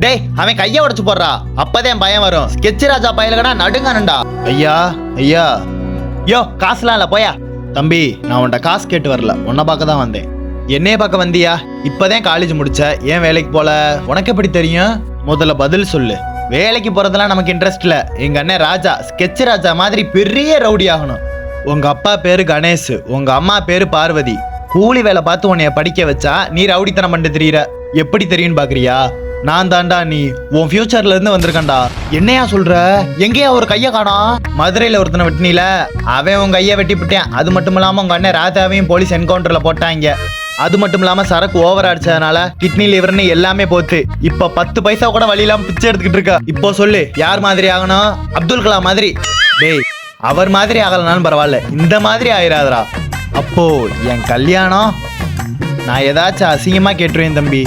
டேய் அவன் கைய உடைச்சு போடுறா, அப்பதான் பயம் வரும். ஸ்கெட்ச் ராஜா பயலுகடா நடுங்கணும்டா. ஐயா ஐயா, யோ காசுலாம் இல்ல போயா. தம்பி நான் உன்கிட்ட காசு கேட்டு வரல, உன்னை பார்க்க தான் வந்தேன். என்னைய பார்க்க வந்தியா? இப்பதான் காலேஜ் முடிச்ச, ஏன் வேலைக்கு போல? உனக்கு எப்படி தெரியும்? முதல்ல பதில் சொல்லு. வேலைக்கு போறதெல்லாம் நமக்கு இன்ட்ரெஸ்ட் இல்ல. எங்க அண்ணன் ராஜா ஸ்கெட்ச் ராஜா மாதிரி பெரிய ரவுடி ஆகணும். உங்க அப்பா பேரு கணேஷ், உங்க அம்மா பேரு பார்வதி. கூலி வேலை பார்த்து உன்னைய படிக்க வச்சா நீ ரவுடித்தனம் பண்ணிட்டு தெரியுற. எப்படி தெரியும்னு பாக்குறியா? நான் தாண்டா நீ, உன் ஃபியூச்சர்ல இருந்து வந்திருக்கேன்டா. என்னையா சொல்ற? எங்கேயா ஒரு கைய காணோம்? மதுரையில ஒருத்தனை வெட்டினில, அவன் உன் கைய வெட்டிவிட்டேன். அது மட்டும் இல்லாம உங்க அண்ணன் ராஜாவையும் போலீஸ் என்கவுண்டர்ல போட்டாங்க. அது மட்டும் இல்லாம சரக்கு ஓவர் அடிச்சதுனால கிட்னி லிவர்னு எல்லாமே போச்சு. இப்ப 10 பைசா கூட வழி இல்லாம பிச்சை எடுத்துக்கிட்டு இருக்க. இப்போ சொல்லு, யார் மாதிரி ஆகணும்? அப்துல் கலாம் மாதிரி. டேய் அவர் மாதிரி ஆகலனாலும் பரவாயில்ல, இந்த மாதிரி ஆயிராதரா. அப்போ என் கல்யாணம் நான் ஏதாச்சும் அசிங்கமா கேட்டுருவேன் தம்பி.